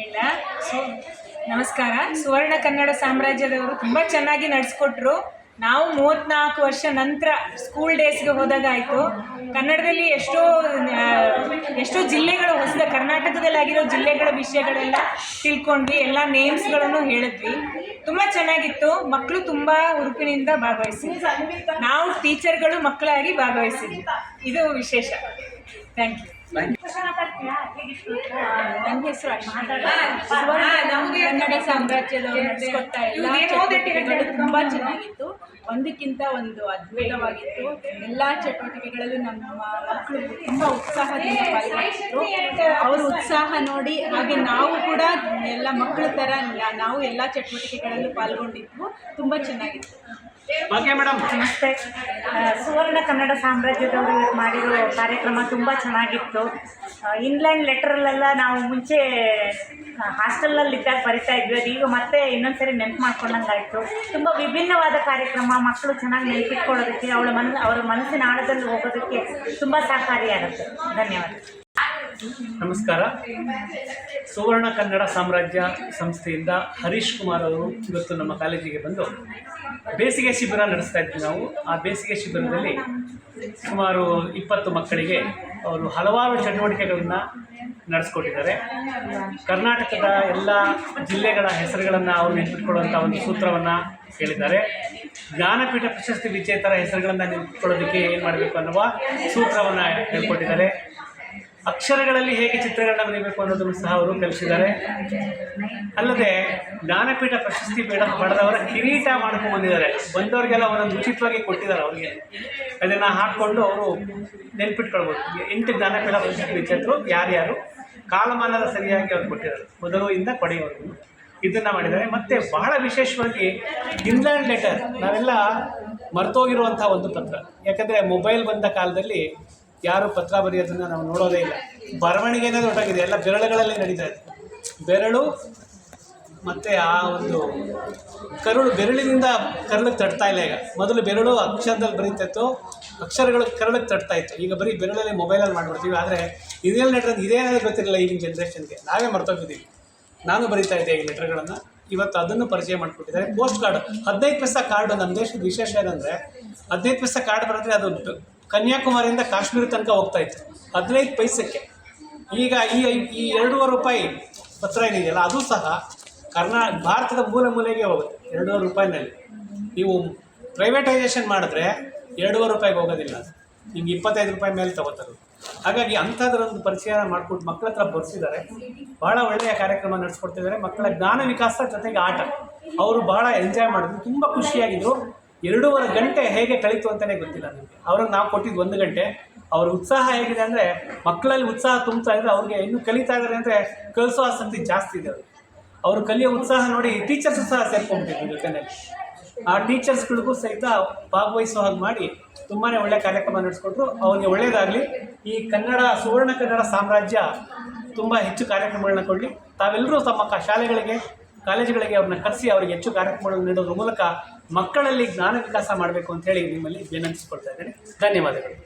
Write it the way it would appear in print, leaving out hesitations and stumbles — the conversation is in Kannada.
ಇಲ್ಲ ನಮಸ್ಕಾರ. ಸುವರ್ಣ ಕನ್ನಡ ಸಾಮ್ರಾಜ್ಯದವರು ತುಂಬ ಚೆನ್ನಾಗಿ ನಡೆಸ್ಕೊಟ್ರು. ನಾವು 34 ವರ್ಷ ನಂತರ ಸ್ಕೂಲ್ ಡೇಸ್ಗೆ ಹೋದಾಗಾಯಿತು. ಕನ್ನಡದಲ್ಲಿ ಎಷ್ಟೋ ಜಿಲ್ಲೆಗಳು ಹೊಸದ ಕರ್ನಾಟಕದಲ್ಲಾಗಿರೋ ಜಿಲ್ಲೆಗಳ ವಿಷಯಗಳೆಲ್ಲ ತಿಳ್ಕೊಂಡ್ವಿ. ಎಲ್ಲ ನೇಮ್ಸ್ಗಳನ್ನು ಹೇಳಿದ್ವಿ. ತುಂಬ ಚೆನ್ನಾಗಿತ್ತು. ಮಕ್ಕಳು ತುಂಬ ಹುರುಪಿನಿಂದ ಭಾಗವಹಿಸಿದ್ವಿ. ನಾವು ಟೀಚರ್ಗಳು ಮಕ್ಕಳಾಗಿ ಭಾಗವಹಿಸಿದ್ವಿ. ಇದು ವಿಶೇಷ. Thank you. ನನ್ನ ಹೆಸರು ಕನ್ನಡ ಸಾಮ್ರಾಜ್ಯದವರು ನಡೆಸ್ಕೊಡ್ತಾ ಎಲ್ಲ ಚಟುವಟಿಕೆಗಳು ತುಂಬ ಚೆನ್ನಾಗಿತ್ತು. ಒಂದಕ್ಕಿಂತ ಒಂದು ಅದ್ಭುತವಾಗಿತ್ತು. ಎಲ್ಲ ಚಟುವಟಿಕೆಗಳಲ್ಲೂ ನಮ್ಮ ಮಕ್ಕಳು ತುಂಬ ಉತ್ಸಾಹದಿಂದ ಪಾಲ್ಗೊಂಡಿದ್ರು. ಅವ್ರ ಉತ್ಸಾಹ ನೋಡಿ ಹಾಗೆ ನಾವು ಕೂಡ ಎಲ್ಲ ಮಕ್ಕಳ ಥರ ನಾವು ಎಲ್ಲ ಚಟುವಟಿಕೆಗಳಲ್ಲೂ ಪಾಲ್ಗೊಂಡಿದ್ವು. ತುಂಬ ಚೆನ್ನಾಗಿತ್ತು. ನಮಸ್ತೆ. ಸುವರ್ಣ ಕನ್ನಡ ಸಾಮ್ರಾಜ್ಯದವರು ಮಾಡಿರೋ ಕಾರ್ಯಕ್ರಮ ತುಂಬ ಚೆನ್ನಾಗಿತ್ತು. ಇನ್ಲೈನ್ ಲೆಟ್ರಲ್ಲೆಲ್ಲ ನಾವು ಮುಂಚೆ ಹಾಸ್ಟೆಲಲ್ಲಿದ್ದಾಗ ಬರಿತಾ ಇದ್ವಿ. ಅದು ಈಗ ಮತ್ತೆ ಇನ್ನೊಂದ್ಸರಿ ನೆನಪು ಮಾಡ್ಕೊಂಡಂಗಾಯಿತು. ತುಂಬ ವಿಭಿನ್ನವಾದ ಕಾರ್ಯಕ್ರಮ. ಮಕ್ಕಳು ಚೆನ್ನಾಗಿ ನೆನಪಿಟ್ಕೊಳ್ಳೋದಕ್ಕೆ ಅವರ ಮನಸ್ಸಿನ ಆಳದಲ್ಲಿ ಹೋಗೋದಕ್ಕೆ ತುಂಬ ಸಹಕಾರಿಯಾಗುತ್ತೆ. ಧನ್ಯವಾದ. ನಮಸ್ಕಾರ. ಸುವರ್ಣ ಕನ್ನಡ ಸಾಮ್ರಾಜ್ಯ ಸಂಸ್ಥೆಯಿಂದ ಹರೀಶ್ ಕುಮಾರ್ ಅವರು ಇವತ್ತು ನಮ್ಮ ಕಾಲೇಜಿಗೆ ಬಂದು ಬೇಸಿಗೆ ಶಿಬಿರ ನಡೆಸ್ತಾ ಇದ್ವಿ ನಾವು. ಆ ಬೇಸಿಗೆ ಶಿಬಿರದಲ್ಲಿ ಸುಮಾರು 20 ಮಕ್ಕಳಿಗೆ ಅವರು ಹಲವಾರು ಚಟುವಟಿಕೆಗಳನ್ನು ನಡೆಸ್ಕೊಟ್ಟಿದ್ದಾರೆ. ಕರ್ನಾಟಕದ ಎಲ್ಲ ಜಿಲ್ಲೆಗಳ ಹೆಸರುಗಳನ್ನು ಅವರು ನೆನಪಿಟ್ಕೊಳ್ಳುವಂಥ ಒಂದು ಸೂತ್ರವನ್ನು ಹೇಳಿದ್ದಾರೆ. ಜ್ಞಾನಪೀಠ ಪ್ರಶಸ್ತಿ ವಿಜೇತರ ಹೆಸರುಗಳನ್ನು ನೆನಪಿಟ್ಕೊಳ್ಳೋದಕ್ಕೆ ಏನು ಮಾಡಬೇಕು ಅನ್ನುವ ಸೂತ್ರವನ್ನು ಹೇಳ್ಕೊಟ್ಟಿದ್ದಾರೆ. ಅಕ್ಷರಗಳಲ್ಲಿ ಹೇಗೆ ಚಿತ್ರಗಳನ್ನ ಬರೀಬೇಕು ಅನ್ನೋದನ್ನು ಸಹ ಅವರು ಕಲಿಸಿದ್ದಾರೆ. ಅಲ್ಲದೆ ಜ್ಞಾನಪೀಠ ಪ್ರಶಸ್ತಿ ಪಡೆದವರ ಕಿರೀಟ ಮಾಡ್ಕೊಂಡು ಬಂದಿದ್ದಾರೆ. ಬಂದವರಿಗೆಲ್ಲ ಒಂದೊಂದು ಉಚಿತವಾಗಿ ಕೊಟ್ಟಿದ್ದಾರೆ. ಅವರಿಗೆ ಅದನ್ನು ಹಾಕ್ಕೊಂಡು ಅವರು ನೆನ್ಪಿಟ್ಕೊಳ್ಬೋದು. 8 ಜ್ಞಾನಪೀಠ ಪ್ರಶಸ್ತಿ ವಿಜೇತರು ಯಾರ್ಯಾರು ಕಾಲಮಾನದ ಸರಿಯಾಗಿ ಅವ್ರು ಕೊಟ್ಟಿದ್ದಾರೆ, ಮೊದಲಿಂದ ಕೊನೆಯವರೆಗೂ ಇದನ್ನು ಮಾಡಿದ್ದಾರೆ. ಮತ್ತು ಬಹಳ ವಿಶೇಷವಾಗಿ ಇನ್ಲ್ಯಾಂಡ್ ಲೆಟರ್ ನಾವೆಲ್ಲ ಮರ್ತೋಗಿರುವಂಥ ಒಂದು ಪತ್ರ. ಯಾಕಂದರೆ ಮೊಬೈಲ್ ಬಂದ ಕಾಲದಲ್ಲಿ ಯಾರು ಪತ್ರ ಬರೆಯೋದನ್ನು ನಾವು ನೋಡೋದೇ ಇಲ್ಲ. ಬರವಣಿಗೆನೇ ದೊಡ್ಡಾಗಿದೆ. ಎಲ್ಲ ಬೆರಳುಗಳಲ್ಲಿ ನಡೀತಾ ಇದೆ. ಬೆರಳು ಮತ್ತು ಆ ಒಂದು ಬೆರಳಿನಿಂದ ಕರಳಿಗೆ ತಟ್ತಾ ಇಲ್ಲ. ಈಗ ಮೊದಲು ಬೆರಳು ಅಕ್ಷರದಲ್ಲಿ ಬರೀತಾ ಇತ್ತು, ಅಕ್ಷರಗಳು ಕರಳಿಗೆ ತಟ್ತಾ ಇತ್ತು. ಈಗ ಬರೀ ಬೆರಳಲ್ಲಿ ಮೊಬೈಲಲ್ಲಿ ಮಾಡಿಬಿಡ್ತೀವಿ. ಆದರೆ ಇದೇನು ಲೆಟ್ರ್ ಇದೇನಾದರೂ ಗೊತ್ತಿರಲಿಲ್ಲ ಈಗಿನ ಜನ್ರೇಷನ್ಗೆ. ನಾವೇ ಮರ್ತೋಗಿದ್ದೀವಿ. ನಾನು ಬರೀತಾ ಇದ್ದೆ ಈ ಲೆಟ್ರ್ಗಳನ್ನು. ಇವತ್ತು ಅದನ್ನು ಪರಿಚಯ ಮಾಡಿಕೊಟ್ಟಿದ್ದಾರೆ. ಪೋಸ್ಟ್ ಕಾರ್ಡ್ 15 ಪೈಸಾ ಕಾರ್ಡು. ನಮ್ಮ ದೇಶದ ವಿಶೇಷ ಏನಂದರೆ 15 ಪೈಸಾ ಕಾರ್ಡ್ ಬರೆದ್ರೆ ಅದು ಕನ್ಯಾಕುಮಾರಿಯಿಂದ ಕಾಶ್ಮೀರ ತನಕ ಹೋಗ್ತಾ ಇತ್ತು 15 ಪೈಸಕ್ಕೆ. ಈಗ ಈ 2.5 ರೂಪಾಯಿ ಪತ್ರ ಏನಿದೆಯಲ್ಲ ಅದು ಸಹ ಭಾರತದ ಮೂಲೆಗೆ ಹೋಗುತ್ತೆ 2.5 ರೂಪಾಯಿನಲ್ಲಿ. ನೀವು ಪ್ರೈವೇಟೈಸೇಷನ್ ಮಾಡಿದ್ರೆ 2.5 ರೂಪಾಯಿಗೆ ಹೋಗೋದಿಲ್ಲ. ನಿಮ್ಗೆ 25 ರೂಪಾಯಿ ಮೇಲೆ ತಗೋತಾರೆ. ಹಾಗಾಗಿ ಅಂಥದ್ರೊಂದು ಪರಿಚಯ ಮಾಡಿಕೊಟ್ಟು ಮಕ್ಕಳ ಹತ್ರ ಬರ್ಸಿದ್ದಾರೆ. ಭಾಳ ಒಳ್ಳೆಯ ಕಾರ್ಯಕ್ರಮ ನಡೆಸ್ಕೊಡ್ತಿದ್ದಾರೆ. ಮಕ್ಕಳ ಜ್ಞಾನ ವಿಕಾಸ ಜೊತೆಗೆ ಆಟ ಅವರು ಭಾಳ ಎಂಜಾಯ್ ಮಾಡಿದ್ರು. ತುಂಬ ಖುಷಿಯಾಗಿದ್ದರು. 2.5 ಗಂಟೆ ಹೇಗೆ ಕಳೀತು ಅಂತಲೇ ಗೊತ್ತಿಲ್ಲ ನನಗೆ. ಅವ್ರಿಗೆ ನಾವು ಕೊಟ್ಟಿದ್ದು 1 ಗಂಟೆ. ಅವ್ರ ಉತ್ಸಾಹ ಹೇಗಿದೆ ಅಂದರೆ ಮಕ್ಕಳಲ್ಲಿ ಉತ್ಸಾಹ ತುಂಬ್ತಾ ಇದ್ದರೆ ಅವ್ರಿಗೆ ಇನ್ನೂ ಕಲಿತಾ ಇದ್ದಾರೆ ಅಂದರೆ ಕಲಿಸೋ ಆಸಕ್ತಿ ಜಾಸ್ತಿ ಇದೆ ಅವ್ರಿಗೆ. ಅವರು ಕಲಿಯೋ ಉತ್ಸಾಹ ನೋಡಿ ಟೀಚರ್ಸು ಸಹ ಸೇರ್ಕೊಂಡ್ಬಿಟ್ಟಿದ್ರು ಜೊತೆಯಲ್ಲಿ. ಆ ಟೀಚರ್ಸ್ಗಳಿಗೂ ಸಹಿತ ಭಾಗವಹಿಸೋ ಹಾಗೆ ಮಾಡಿ ತುಂಬಾ ಒಳ್ಳೆಯ ಕಾರ್ಯಕ್ರಮ ನಡೆಸ್ಕೊಟ್ರು. ಅವರಿಗೆ ಒಳ್ಳೆಯದಾಗಲಿ. ಈ ಸುವರ್ಣ ಕನ್ನಡ ಸಾಮ್ರಾಜ್ಯ ತುಂಬ ಹೆಚ್ಚು ಕಾರ್ಯಕ್ರಮಗಳನ್ನ ಕೊಡಲಿ. ತಾವೆಲ್ಲರೂ ತಮ್ಮ ಶಾಲೆಗಳಿಗೆ ಕಾಲೇಜುಗಳಿಗೆ ಅವ್ರನ್ನ ಕರೆಸಿ ಅವರಿಗೆ ಹೆಚ್ಚು ಕಾರ್ಯಕ್ರಮಗಳನ್ನು ನೀಡೋದ್ರ ಮೂಲಕ ಮಕ್ಕಳಲ್ಲಿ ಜ್ಞಾನ ವಿಕಾಸ ಮಾಡಬೇಕು ಅಂತ ಹೇಳಿ ನಿಮ್ಮಲ್ಲಿ ವಿನಂತಿಸ್ಕೊಳ್ತಾ ಇದ್ದೇನೆ. ಧನ್ಯವಾದಗಳು.